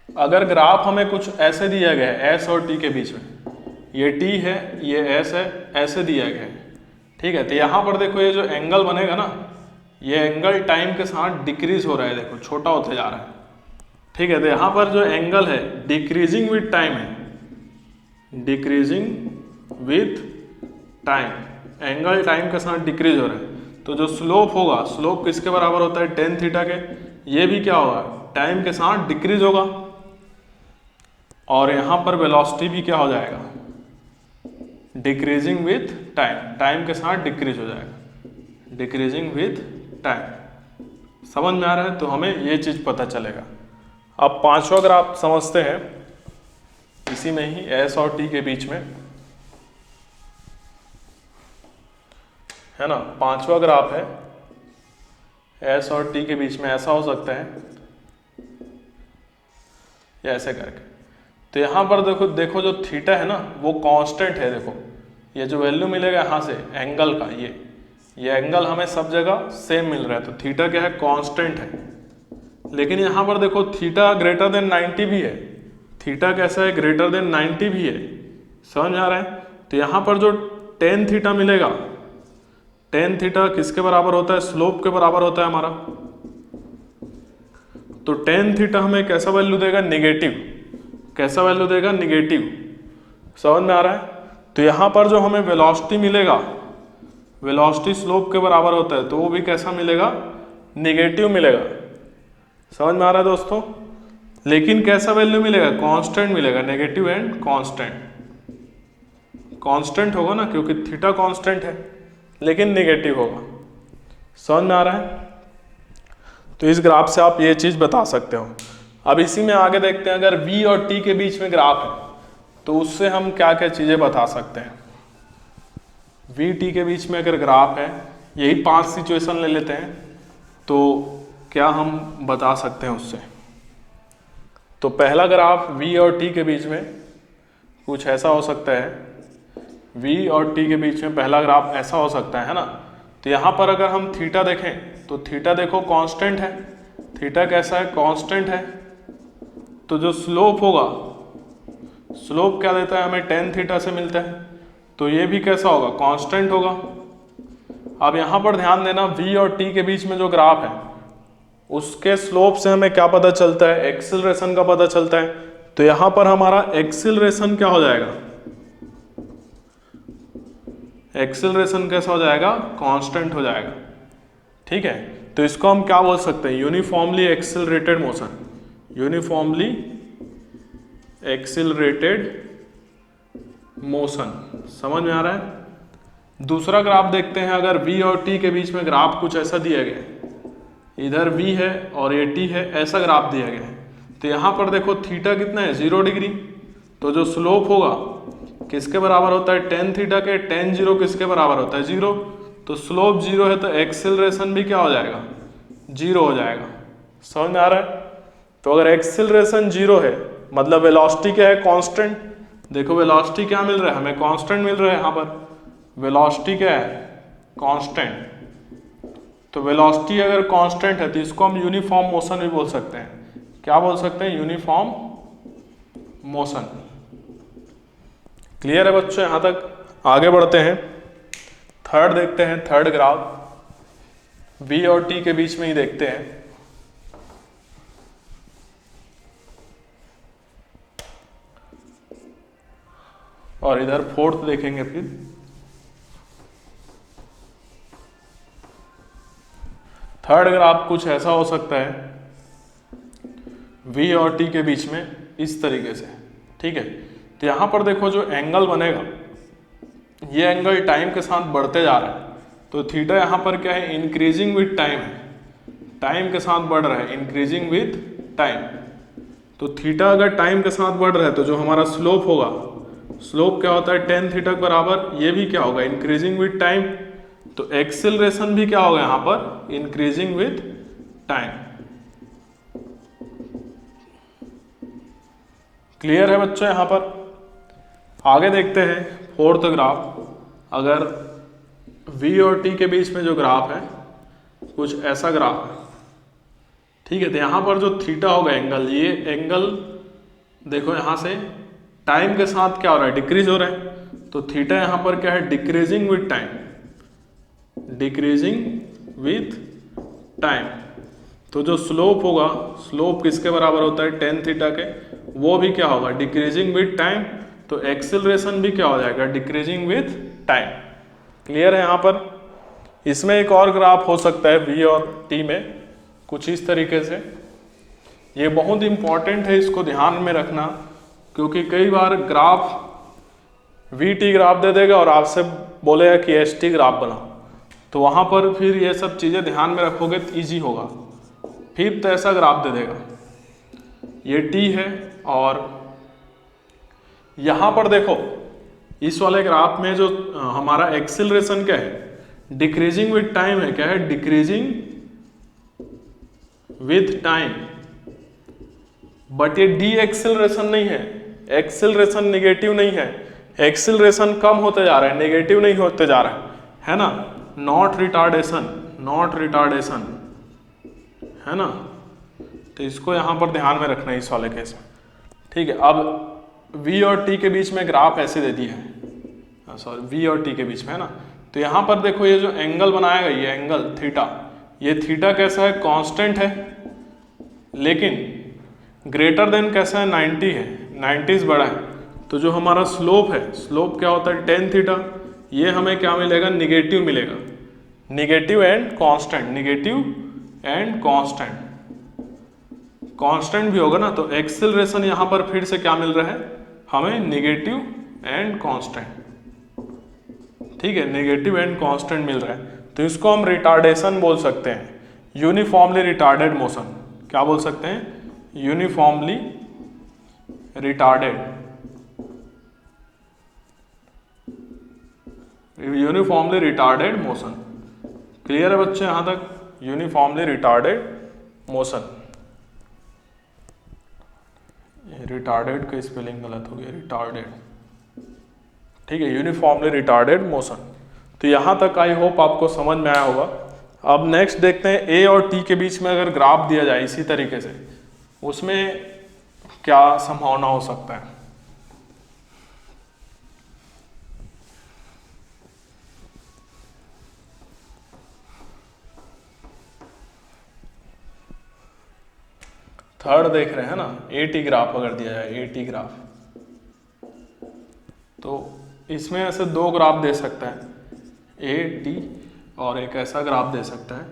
अगर ग्राफ हमें कुछ ऐसे दिया गया है S और T के बीच में, ये T है ये S है, ऐसे दिया गया है, ठीक है। तो यहाँ पर देखो ये जो एंगल बनेगा ना, ये एंगल टाइम के साथ डिक्रीज हो रहा है, देखो छोटा होते जा रहा है, ठीक है। तो यहाँ पर जो एंगल है डिक्रीजिंग विथ टाइम है, decreasing with time angle time के साथ डिक्रीज हो रहा है, तो जो स्लोप होगा, स्लोप किसके बराबर होता है, टेन थीटा के। ये भी क्या होगा, टाइम के साथ डिक्रीज होगा। और यहाँ पर वेलोसिटी भी क्या हो जाएगा, डिक्रीजिंग विथ टाइम, टाइम के साथ डिक्रीज हो जाएगा, डिक्रीजिंग विथ टाइम। समझ में आ रहा है, तो हमें ये चीज़ पता चलेगा। अब पांचवा ग्राफ समझते हैं, इसी में ही एस और टी के बीच में है ना। पांचवा ग्राफ है एस और टी के बीच में, ऐसा हो सकता है या ऐसे करके। तो यहाँ पर देखो जो थीटा है ना वो कांस्टेंट है। देखो ये जो वैल्यू मिलेगा यहाँ से एंगल का, ये एंगल हमें सब जगह सेम मिल रहा है, तो थीटा क्या है, कांस्टेंट है। लेकिन यहाँ पर देखो थीटा ग्रेटर देन 90 भी है, थीटा कैसा है, ग्रेटर देन 90 भी है। समझ में आ रहा है। तो यहाँ पर जो टेन थीटा मिलेगा, टेन थीटा किसके बराबर होता है, स्लोप के बराबर होता है हमारा। तो टेन थीटा हमें कैसा वैल्यू देगा, निगेटिव। कैसा वैल्यू देगा, निगेटिव। समझ में आ रहा है। तो यहाँ पर जो हमें वेलोसिटी मिलेगा, वेलोसिटी स्लोप के बराबर होता है, तो वो भी कैसा मिलेगा, निगेटिव मिलेगा। समझ में आ रहा है दोस्तों। लेकिन कैसा वैल्यू मिलेगा, कांस्टेंट मिलेगा, नेगेटिव एंड कांस्टेंट। कांस्टेंट होगा ना, क्योंकि थीटा कांस्टेंट है, लेकिन नेगेटिव होगा। समझ में आ रहा है। तो इस ग्राफ से आप ये चीज बता सकते हो। अब इसी में आगे देखते हैं, अगर v और t के बीच में ग्राफ है तो उससे हम क्या क्या चीजें बता सकते हैं। v t के बीच में अगर ग्राफ है, यही 5 सिचुएशन ले लेते हैं, तो क्या हम बता सकते हैं उससे। तो पहला ग्राफ v और t के बीच में कुछ ऐसा हो सकता है, v और t के बीच में पहला ग्राफ ऐसा हो सकता है ना। तो यहाँ पर अगर हम थीटा देखें तो थीटा देखो कांस्टेंट है, थीटा कैसा है, कांस्टेंट है। तो जो स्लोप होगा, स्लोप क्या देता है हमें, टेन थीटा से मिलता है, तो ये भी कैसा होगा, कांस्टेंट होगा। अब यहाँ पर ध्यान देना, v और t के बीच में जो ग्राफ है उसके स्लोप से हमें क्या पता चलता है, एक्सीलरेशन का पता चलता है। तो यहाँ पर हमारा एक्सीलरेशन क्या हो जाएगा, एक्सीलरेशन कैसा हो जाएगा, कांस्टेंट हो जाएगा। ठीक है। तो इसको हम क्या बोल सकते हैं, uniformly accelerated motion, uniformly accelerated motion. समझ में आ रहा है। दूसरा ग्राफ देखते हैं, अगर v और t के बीच में ग्राफ कुछ ऐसा दिया गया है, इधर v है और ये t है, ऐसा ग्राफ दिया गया है। तो यहाँ पर देखो थीटा कितना है, 0 डिग्री। तो जो स्लोप होगा किसके बराबर होता है, टेन थीटा के। टेन जीरो किसके बराबर होता है, 0। तो स्लोप 0 है, तो एक्सीलरेशन भी क्या हो जाएगा, 0 हो जाएगा। समझ में आ रहा है। तो अगर एक्सीलरेशन 0 है, मतलब वेलोसिटी क्या है, कांस्टेंट। देखो वेलोसिटी क्या मिल रहा है हमें, कांस्टेंट मिल रहा है। यहाँ पर वेलोसिटी क्या है, कांस्टेंट। तो वेलोसिटी अगर कांस्टेंट है तो इसको हम यूनिफॉर्म मोशन भी बोल सकते हैं। क्या बोल सकते हैं, यूनिफॉर्म मोशन। क्लियर है बच्चों, यहाँ तक। आगे बढ़ते हैं, थर्ड देखते हैं। थर्ड ग्राफ v और t के बीच में ही देखते हैं। और इधर फोर्थ देखेंगे फिर। थर्ड ग्राफ कुछ ऐसा हो सकता है v और t के बीच में, इस तरीके से। ठीक है। तो यहां पर देखो जो एंगल बनेगा, ये एंगल टाइम के साथ बढ़ते जा रहा है। तो थीटा यहाँ पर क्या है, इंक्रीजिंग विथ टाइम है, टाइम के साथ बढ़ रहा है, इंक्रीजिंग विथ टाइम। तो थीटा अगर टाइम के साथ बढ़ रहा है तो जो हमारा स्लोप होगा, स्लोप क्या होता है, टेन थीटा के बराबर, ये भी क्या होगा, इंक्रीजिंग विथ टाइम। तो एक्सीलरेशन भी क्या होगा यहाँ पर, इंक्रीजिंग विथ टाइम। क्लियर है बच्चों यहाँ पर। आगे देखते हैं फोर्थ ग्राफ। अगर v और t के बीच में जो ग्राफ है, कुछ ऐसा ग्राफ है। ठीक है। तो यहाँ पर जो थीटा होगा एंगल, ये एंगल देखो यहाँ से टाइम के साथ क्या हो रहा है, डिक्रीज हो रहा है। तो थीटा यहाँ पर क्या है, decreasing with time, decreasing with time. तो जो स्लोप होगा, स्लोप किसके बराबर होता है, टेन थीटा के, वो भी क्या होगा, डिक्रीजिंग विथ टाइम। तो एक्सीलरेशन भी क्या हो जाएगा, डिक्रीजिंग विथ टाइम। क्लियर है यहाँ पर? इसमें एक और ग्राफ हो सकता है V और T में, कुछ इस तरीके से। ये बहुत इंपॉर्टेंट है, इसको ध्यान में रखना, क्योंकि कई बार ग्राफ VT ग्राफ दे देगा और आपसे बोलेगा कि ST ग्राफ बनाओ, तो वहाँ पर फिर ये सब चीज़ें ध्यान में रखोगे तो ईजी होगा। फिर तो ऐसा ग्राफ दे देगा, ये T है और यहाँ पर देखो इस वाले ग्राफ में जो हमारा एक्सेलरेशन क्या है, डिक्रीजिंग विथ टाइम है। क्या है? Decreasing with time. बट ये डी एक्सेलरेशन नहीं है, एक्सेलरेशन नेगेटिव नहीं है, एक्सेलरेशन कम होते जा रहा है, नेगेटिव नहीं होते जा रहा है ना? नॉट रिटार्डेशन, नॉट रिटार्डेशन, है ना? तो इसको यहां पर ध्यान में रखना है इस वाले केस में। ठीक है, अब V और T के बीच में ग्राफ ऐसे दे दिया है, सॉरी V और T के बीच में, है ना? तो यहां पर देखो ये जो एंगल बनाया गया, ये एंगल थीटा, ये थीटा कैसा है? कांस्टेंट है, लेकिन ग्रेटर देन कैसा है? 90 है, 90 से बड़ा है। तो जो हमारा स्लोप है, स्लोप क्या होता है? tan theta. ये हमें क्या मिलेगा? निगेटिव मिलेगा, negative and constant, negative and constant, constant भी होगा ना। तो एक्सेलरेशन यहां पर फिर से क्या मिल रहा है हमें? Negative and constant. ठीक है, नेगेटिव एंड कांस्टेंट मिल रहा है, तो इसको हम रिटार्डेशन बोल सकते हैं, यूनिफॉर्मली रिटार्डेड मोशन। क्या बोल सकते हैं? Uniformly retarded, uniformly retarded motion. Clear है बच्चे यहां तक? Uniformly retarded motion. रिटार्डेड का स्पेलिंग गलत हो गया, रिटार्डेड। ठीक है, यूनिफॉर्मली रिटार्डेड मोशन। तो यहां तक आई होप आपको समझ में आया होगा। अब नेक्स्ट देखते हैं ए और टी के बीच में अगर ग्राफ दिया जाए इसी तरीके से, उसमें क्या संभावना हो सकता है। थर्ड देख रहे हैं ना, AT ग्राफ अगर दिया जाए, AT ग्राफ, तो इसमें ऐसे दो ग्राफ दे सकता है, AT, और एक ऐसा ग्राफ दे सकता है।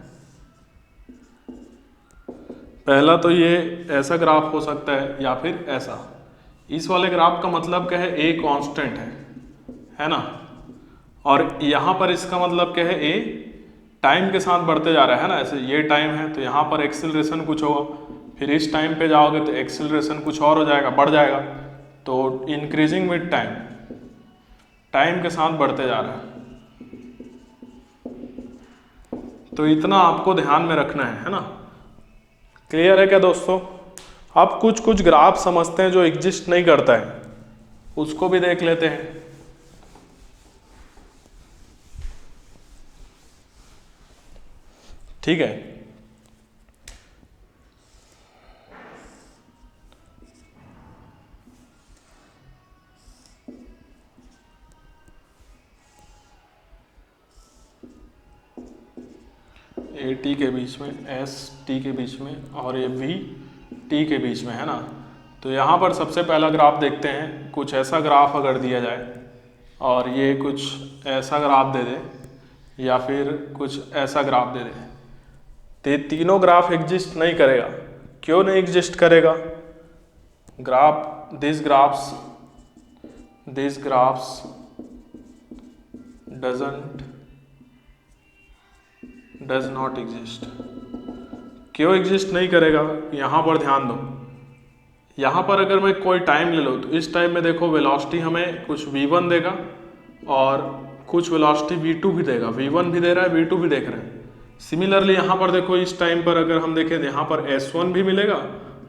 पहला तो ये ऐसा ग्राफ हो सकता है या फिर ऐसा। इस वाले ग्राफ का मतलब क्या है? A कांस्टेंट है ना? और यहाँ पर इसका मतलब क्या है? A टाइम के साथ बढ़ते जा रहा है ना, ऐसे ये टाइम है तो यहाँ पर एक्सेलरेशन कुछ होगा, फिर इस टाइम पे जाओगे तो एक्सेलरेशन कुछ और हो जाएगा, बढ़ जाएगा। तो इंक्रीजिंग विद टाइम, टाइम के साथ बढ़ते जा रहा है। तो इतना आपको ध्यान में रखना है ना? क्लियर है क्या दोस्तों? आप कुछ कुछ ग्राफ समझते हैं जो एग्जिस्ट नहीं करता है, उसको भी देख लेते हैं। ठीक है, AT के बीच में, ST के बीच में, और ये VT के बीच में, है ना? तो यहाँ पर सबसे पहला ग्राफ देखते हैं। कुछ ऐसा ग्राफ अगर दिया जाए और ये कुछ ऐसा ग्राफ दे दे या फिर कुछ ऐसा ग्राफ दे दे, तो ये तीनों ग्राफ एग्जिस्ट नहीं करेगा। क्यों नहीं एग्जिस्ट करेगा? Graph, this graphs does not exist. क्यों एग्जिस्ट नहीं करेगा? यहाँ पर ध्यान दो, यहाँ पर अगर मैं कोई टाइम ले लूँ तो इस टाइम में देखो वेलोसिटी हमें कुछ v1 देगा और कुछ वेलोसिटी v2 भी देगा, v1 भी दे रहा है, v2 भी देख रहे हैं। सिमिलरली यहाँ पर देखो इस टाइम पर अगर हम देखें तो यहाँ पर S1 भी मिलेगा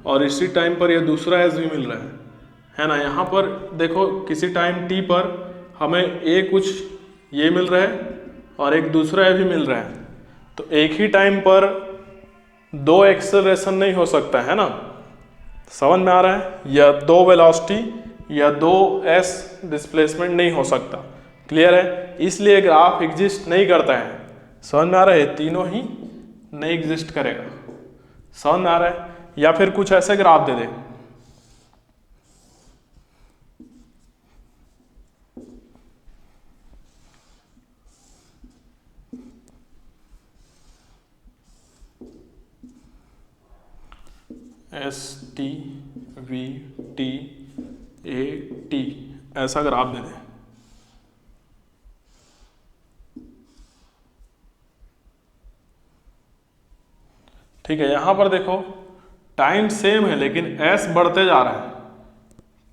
और इसी टाइम पर यह दूसरा S भी मिल रहा है ना? यहाँ पर देखो किसी टाइम t पर हमें A कुछ ये मिल रहा है और एक दूसरा A भी मिल रहा है। तो एक ही टाइम पर दो एक्सेलरेशन नहीं हो सकता, है ना? समझ में आ रहा है? या दो वेलोसिटी या दो S डिस्प्लेसमेंट नहीं हो सकता। क्लियर है? इसलिए ग्राफ एग्जिस्ट नहीं करता है। समझ में आ रहा है? तीनों ही नहीं एग्जिस्ट करेगा। समझ में आ रहा है? या फिर कुछ ऐसे graph they they, S T V T A T, ऐसा ग्राफ दे दें। ठीक है, यहां पर देखो टाइम सेम है लेकिन एस बढ़ते जा रहा है,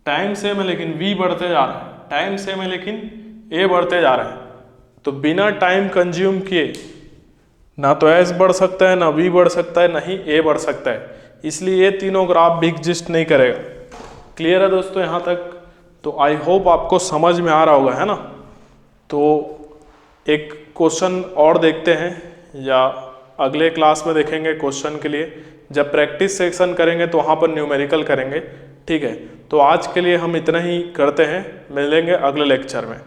टाइम सेम है लेकिन वी बढ़ते जा रहा है, टाइम सेम है लेकिन ए बढ़ते जा रहा है। तो बिना टाइम कंज्यूम किए ना तो एस बढ़ सकता है, ना वी बढ़ सकता है, ना ही ए बढ़ सकता है, इसलिए ये तीनों ग्राफ भी एग्जिस्ट नहीं करेगा। क्लियर है दोस्तों यहाँ तक? तो आई होप आपको समझ में आ रहा होगा, है ना। तो एक क्वेश्चन और देखते हैं, या अगले क्लास में देखेंगे क्वेश्चन के लिए, जब प्रैक्टिस सेक्शन करेंगे तो वहाँ पर न्यूमेरिकल करेंगे। ठीक है, तो आज के लिए हम इतना ही करते हैं, मिलेंगे अगले लेक्चर में।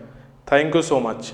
Thank you so much.